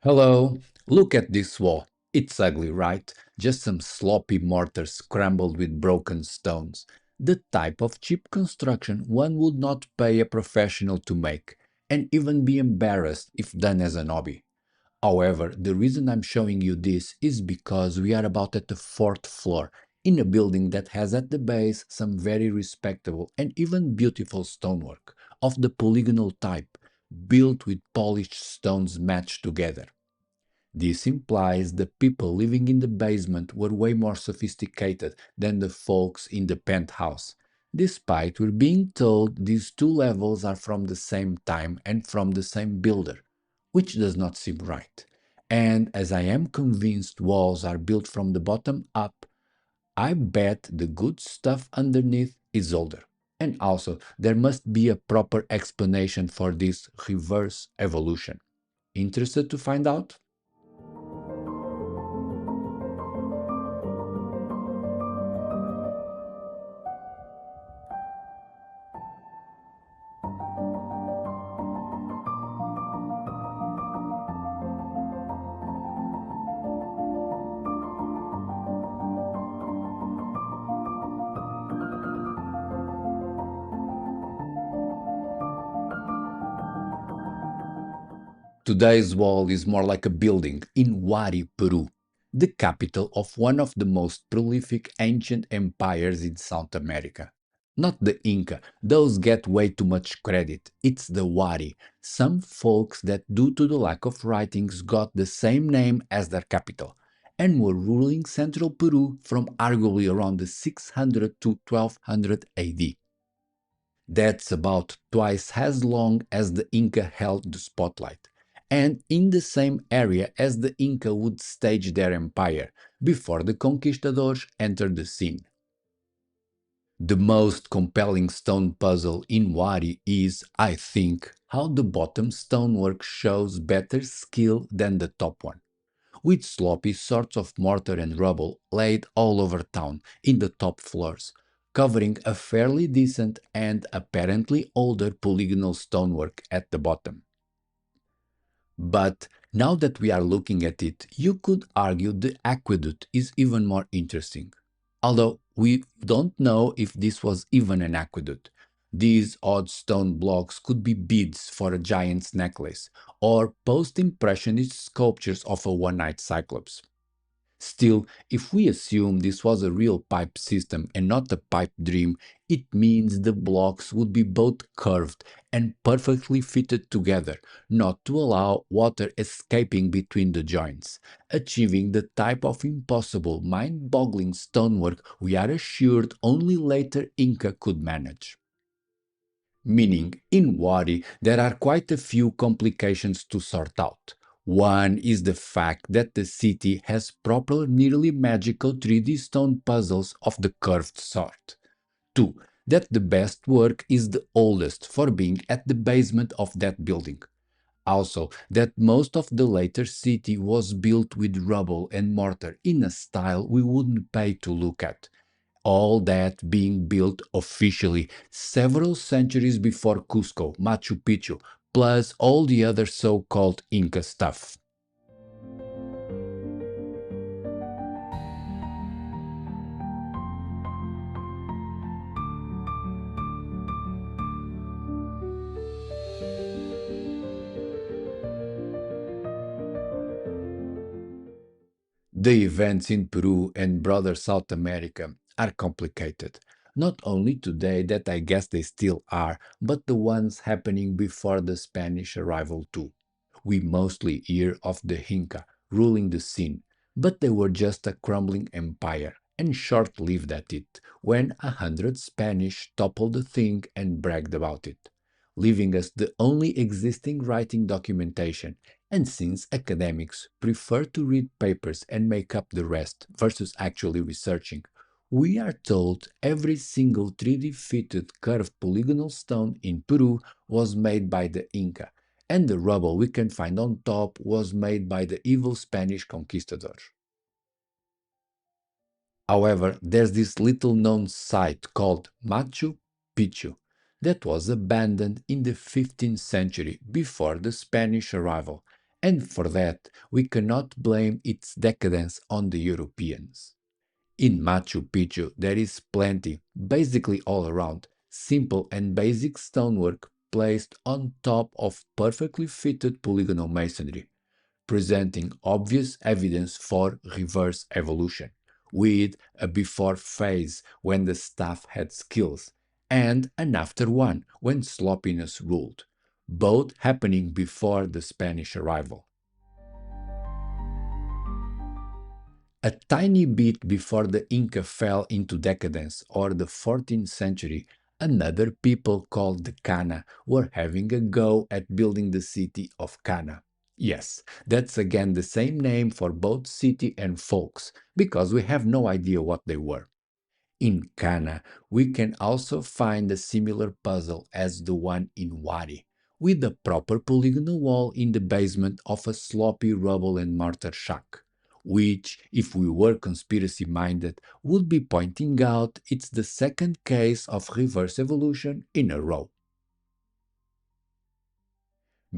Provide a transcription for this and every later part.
Hello, look at this wall. It's ugly, right? Just some sloppy mortar scrambled with broken stones. The type of cheap construction one would not pay a professional to make, and even be embarrassed if done as an hobby. However, the reason I'm showing you this is because we are about at the fourth floor, in a building that has at the base some very respectable and even beautiful stonework of the polygonal type, built with polished stones matched together. This implies the people living in the basement were way more sophisticated than the folks in the penthouse, despite we're being told these two levels are from the same time and from the same builder, which does not seem right. And as I am convinced walls are built from the bottom up, I bet the good stuff underneath is older. And also, there must be a proper explanation for this reverse evolution. Interested to find out? Today's wall is more like a building in Huari, Peru, the capital of one of the most prolific ancient empires in South America. Not the Inca, those get way too much credit. It's the Huari, some folks that, due to the lack of writings, got the same name as their capital, and were ruling central Peru from arguably around the 600 to 1200 AD. That's about twice as long as the Inca held the spotlight, and in the same area as the Inca would stage their empire before the conquistadors entered the scene. The most compelling stone puzzle in Wari is, I think, how the bottom stonework shows better skill than the top one, with sloppy sorts of mortar and rubble laid all over town in the top floors, covering a fairly decent and apparently older polygonal stonework at the bottom. But now that we are looking at it, you could argue the aqueduct is even more interesting. Although we don't know if this was even an aqueduct. These odd stone blocks could be beads for a giant's necklace, or post impressionist sculptures of a one eyed cyclops. Still, if we assume this was a real pipe system and not a pipe dream, it means the blocks would be both curved and perfectly fitted together, not to allow water escaping between the joints, achieving the type of impossible, mind boggling stonework we are assured only later Inca could manage. Meaning, in Wadi, there are quite a few complications to sort out. One is the fact that the city has proper, nearly magical 3D stone puzzles of the curved sort. Two, that the best work is the oldest for being at the basement of that building. Also, that most of the later city was built with rubble and mortar in a style we wouldn't pay to look at, all that being built officially several centuries before Cusco, Machu Picchu, plus all the other so called Inca stuff. The events in Peru and broader South America are complicated. Not only today, that I guess they still are, but the ones happening before the Spanish arrival too. We mostly hear of the Inca ruling the scene, but they were just a crumbling empire and short lived at it when 100 Spanish toppled the thing and bragged about it, leaving us the only existing writing documentation. And since academics prefer to read papers and make up the rest versus actually researching, we are told every single 3D fitted curved polygonal stone in Peru was made by the Inca, and the rubble we can find on top was made by the evil Spanish conquistadors. However, there's this little known site called Machu Picchu that was abandoned in the 15th century before the Spanish arrival, And for that, we cannot blame its decadence on the Europeans. In Machu Picchu, there is plenty, basically all around, simple and basic stonework placed on top of perfectly fitted polygonal masonry, presenting obvious evidence for reverse evolution, with a before phase when the staff had skills, and an after one when sloppiness ruled, both happening before the Spanish arrival. A tiny bit before the Inca fell into decadence or the 14th century, another people called the Cana were having a go at building the city of Cana. Yes, that's again the same name for both city and folks, because we have no idea what they were. In Cana, we can also find a similar puzzle as the one in Wari, with a proper polygonal wall in the basement of a sloppy rubble and mortar shack, which, if we were conspiracy minded, would be pointing out it's the second case of reverse evolution in a row.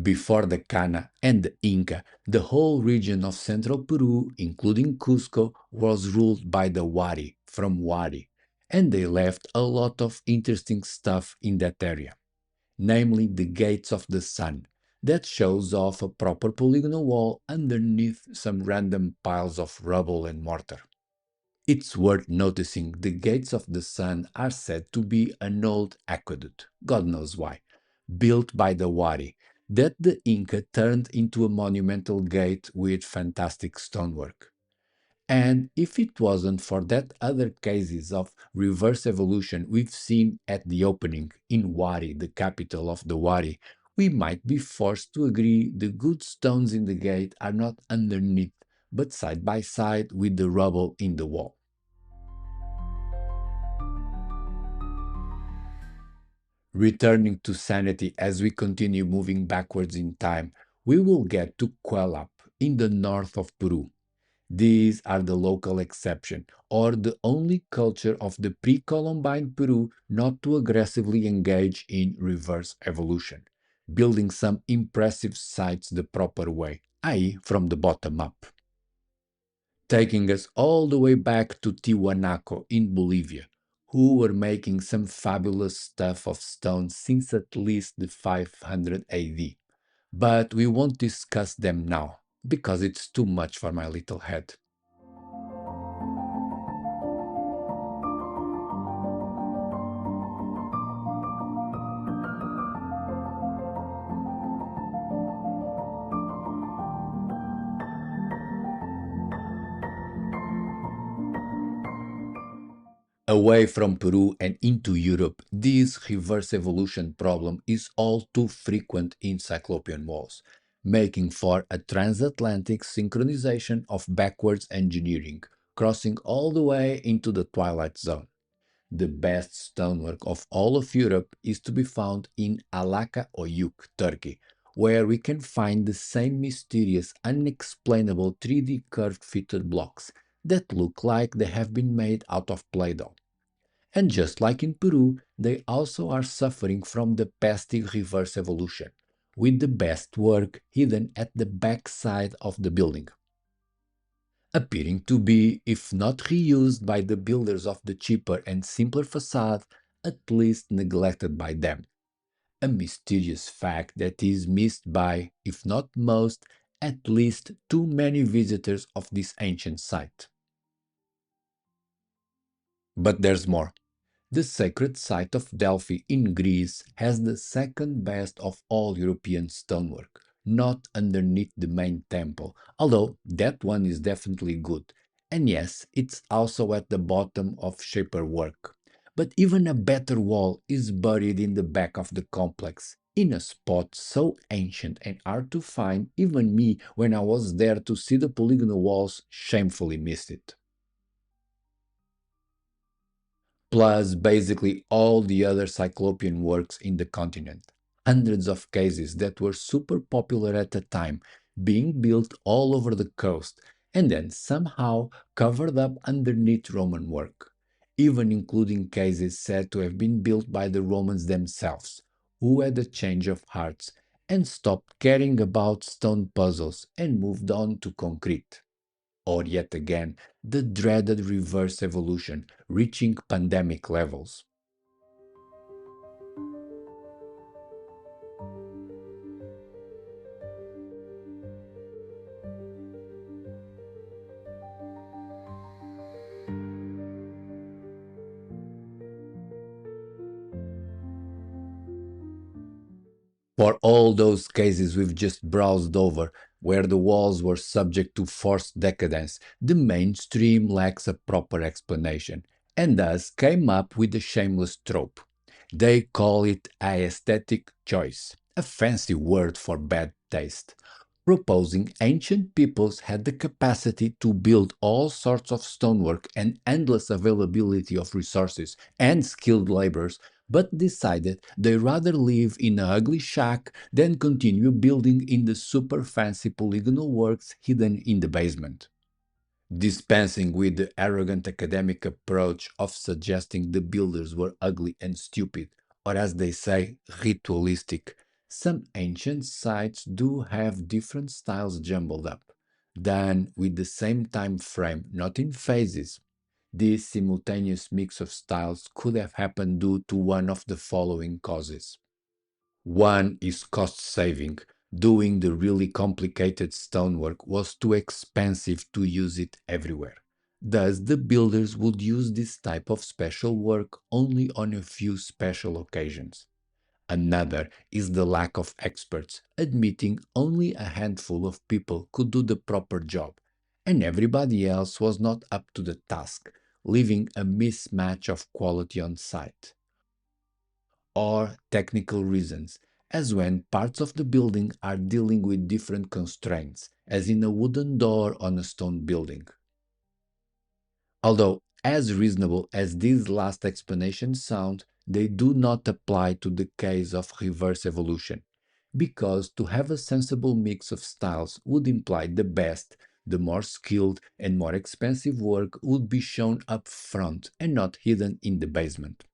Before the Cana and the Inca, the whole region of central Peru, including Cusco, was ruled by the Wari from Wari, and they left a lot of interesting stuff in that area, namely the Gates of the Sun, that shows off a proper polygonal wall underneath some random piles of rubble and mortar. It's worth noticing the Gates of the Sun are said to be an old aqueduct, God knows why, built by the Wari, that the Inca turned into a monumental gate with fantastic stonework. And if it wasn't for that other cases of reverse evolution we've seen at the opening in Wari, the capital of the Wari, we might be forced to agree the good stones in the gate are not underneath, but side by side with the rubble in the wall. Returning to sanity as we continue moving backwards in time, we will get to Cuelap in the north of Peru. These are the local exception, or the only culture of the pre-Columbine Peru not to aggressively engage in reverse evolution, building some impressive sites the proper way, i.e., from the bottom up. Taking us all the way back to Tiwanaco in Bolivia, who were making some fabulous stuff of stone since at least the 500 AD. But we won't discuss them now, because it's too much for my little head. Away from Peru and into Europe, this reverse evolution problem is all too frequent in Cyclopean walls, making for a transatlantic synchronization of backwards engineering, crossing all the way into the Twilight Zone. The best stonework of all of Europe is to be found in Alaka Oyuk, Turkey, where we can find the same mysterious, unexplainable 3D curved fitted blocks that look like they have been made out of Play-Doh. And just like in Peru, they also are suffering from the pesty reverse evolution, with the best work hidden at the back side of the building, appearing to be, if not reused by the builders of the cheaper and simpler facade, at least neglected by them. A mysterious fact that is missed by, if not most, at least too many visitors of this ancient site. But there's more. The sacred site of Delphi in Greece has the second best of all European stonework, not underneath the main temple, although that one is definitely good. And yes, it's also at the bottom of shaper work. But even a better wall is buried in the back of the complex, in a spot so ancient and hard to find, even me, when I was there to see the polygonal walls, shamefully missed it. Plus basically all the other Cyclopean works in the continent. Hundreds of cases that were super popular at the time, being built all over the coast, and then somehow covered up underneath Roman work, even including cases said to have been built by the Romans themselves, who had a change of hearts and stopped caring about stone puzzles and moved on to concrete. Or yet again, the dreaded reverse evolution, reaching pandemic levels. For all those cases we've just browsed over, where the walls were subject to forced decadence, the mainstream lacks a proper explanation, and thus came up with the shameless trope. They call it aesthetic choice, a fancy word for bad taste, proposing ancient peoples had the capacity to build all sorts of stonework and endless availability of resources and skilled laborers, but decided they rather live in a ugly shack than continue building in the super fancy polygonal works hidden in the basement. Dispensing with the arrogant academic approach of suggesting the builders were ugly and stupid, or as they say, ritualistic, some ancient sites do have different styles jumbled up, done with the same time frame, not in phases. This simultaneous mix of styles could have happened due to one of the following causes. One is cost saving. Doing the really complicated stonework was too expensive to use it everywhere. Thus, the builders would use this type of special work only on a few special occasions. Another is the lack of experts, admitting only a handful of people could do the proper job, and everybody else was not up to the task, leaving a mismatch of quality on site or technical reasons, as when parts of the building are dealing with different constraints, as in a wooden door on a stone building. Although, as reasonable as these last explanations sound, they do not apply to the case of reverse evolution, because to have a sensible mix of styles would imply the best, the more skilled and more expensive work would be shown up front and not hidden in the basement.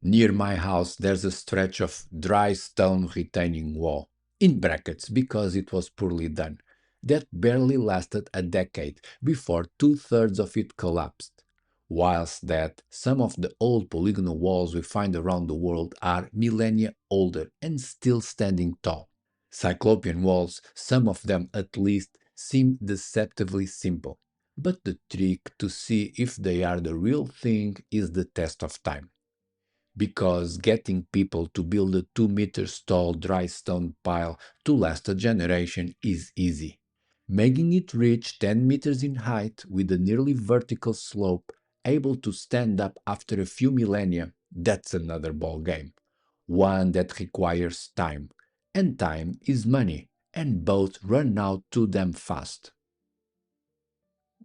Near my house, there's a stretch of dry stone retaining wall, in brackets because it was poorly done, that barely lasted a decade before two-thirds of it collapsed. Whilst that some of the old polygonal walls we find around the world are millennia older and still standing tall. Cyclopean walls, some of them at least, seem deceptively simple. But the trick to see if they are the real thing is the test of time, because getting people to build a 2 meters tall dry stone pile to last a generation is easy. Making it reach 10 meters in height with a nearly vertical slope, able to stand up after a few millennia, that's another ball game. One that requires time. And time is money, and both run out too damn fast.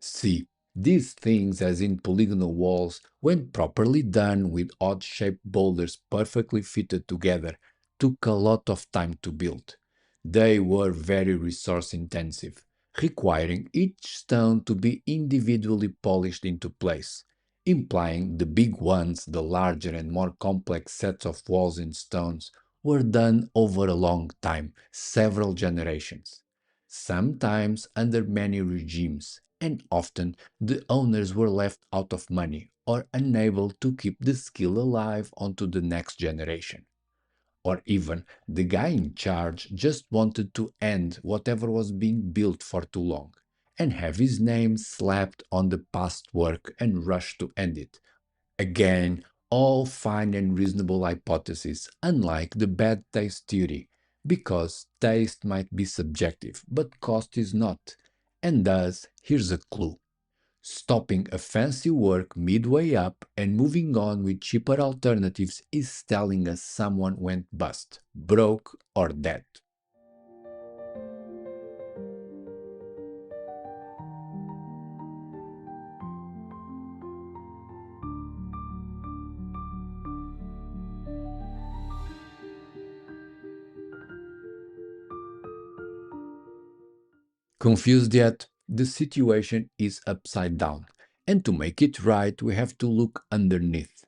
See, these things, as in polygonal walls, when properly done with odd shaped boulders perfectly fitted together, took a lot of time to build. They were very resource intensive, requiring each stone to be individually polished into place, implying the big ones, the larger and more complex sets of walls and stones, were done over a long time, several generations, sometimes under many regimes, and often the owners were left out of money or unable to keep the skill alive onto the next generation. Or even the guy in charge just wanted to end whatever was being built for too long and have his name slapped on the past work and rush to end it. Again, all fine and reasonable hypotheses, unlike the bad taste theory, because taste might be subjective, but cost is not. And thus, here's a clue. Stopping a fancy work midway up and moving on with cheaper alternatives is telling us someone went bust, broke, or dead. Confused yet? The situation is upside down. And to make it right, we have to look underneath.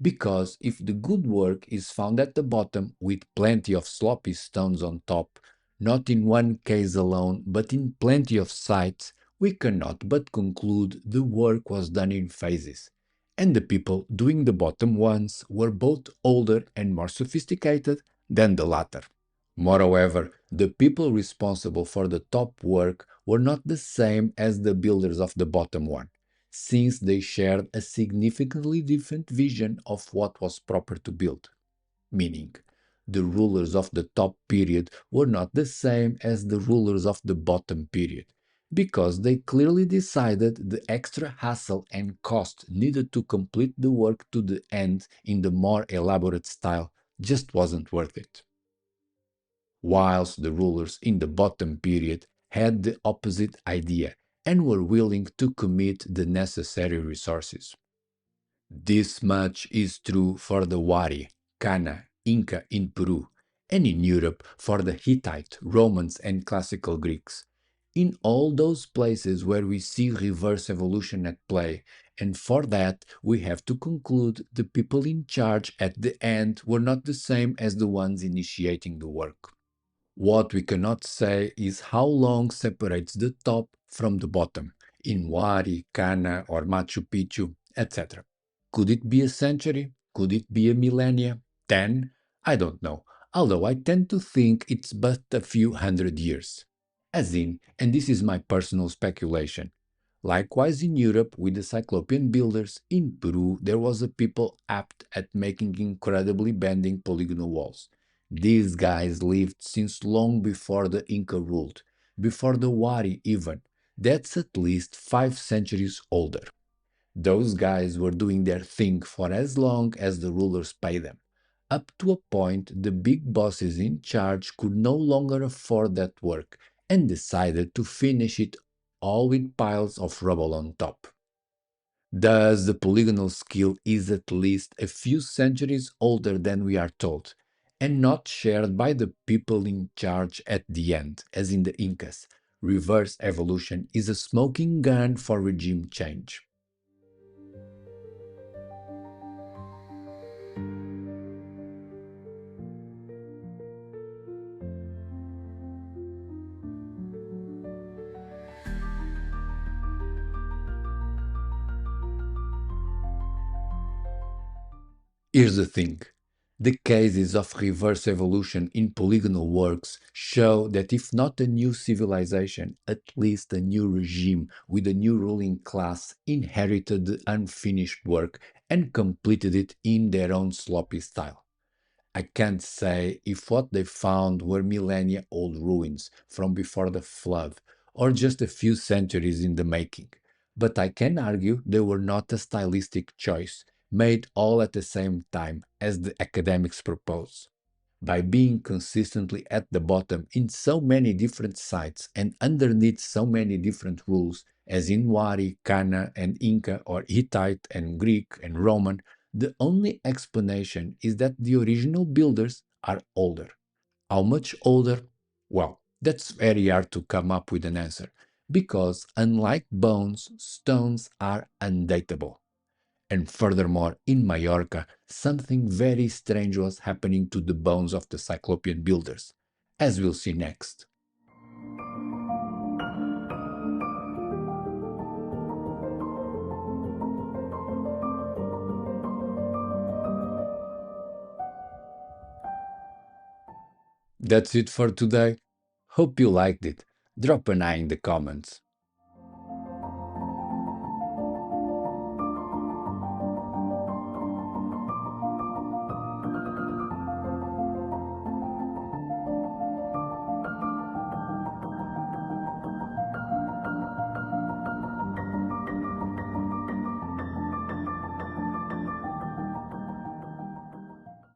Because if the good work is found at the bottom with plenty of sloppy stones on top, not in one case alone, but in plenty of sites, we cannot but conclude the work was done in phases. And the people doing the bottom ones were both older and more sophisticated than the latter. Moreover, the people responsible for the top work were not the same as the builders of the bottom one, since they shared a significantly different vision of what was proper to build. Meaning, the rulers of the top period were not the same as the rulers of the bottom period, because they clearly decided the extra hassle and cost needed to complete the work to the end in the more elaborate style just wasn't worth it, whilst the rulers in the bottom period had the opposite idea and were willing to commit the necessary resources. This much is true for the Wari, Kana, Inca in Peru, and in Europe for the Hittite, Romans, and classical Greeks. In all those places where we see reverse evolution at play, and for that we have to conclude the people in charge at the end were not the same as the ones initiating the work. What we cannot say is how long separates the top from the bottom, in Wari, Cana, or Machu Picchu, etc. Could it be a century? Could it be a millennia? 10? I don't know, although I tend to think it's but a few hundred years. As in, and this is my personal speculation, likewise in Europe with the Cyclopean builders, in Peru there was a people apt at making incredibly bending polygonal walls. These guys lived since long before the Inca ruled, before the Wari even. That's at least 5 centuries older. Those guys were doing their thing for as long as the rulers paid them. Up to a point, the big bosses in charge could no longer afford that work and decided to finish it all with piles of rubble on top. Thus, the polygonal skill is at least a few centuries older than we are told, and not shared by the people in charge at the end, as in the Incas. Reverse evolution is a smoking gun for regime change. Here's the thing. The cases of reverse evolution in polygonal works show that if not a new civilization, at least a new regime with a new ruling class inherited the unfinished work and completed it in their own sloppy style. I can't say if what they found were millennia old ruins from before the flood or just a few centuries in the making, but I can argue they were not a stylistic choice made all at the same time as the academics propose. By being consistently at the bottom in so many different sites and underneath so many different rules, as in Wari, Kana, and Inca, or Hittite and Greek and Roman, the only explanation is that the original builders are older. How much older? Well, that's very hard to come up with an answer, because unlike bones, stones are undateable. And furthermore, in Majorca, something very strange was happening to the bones of the Cyclopean builders, as we'll see next. That's it for today. Hope you liked it. Drop an eye in the comments.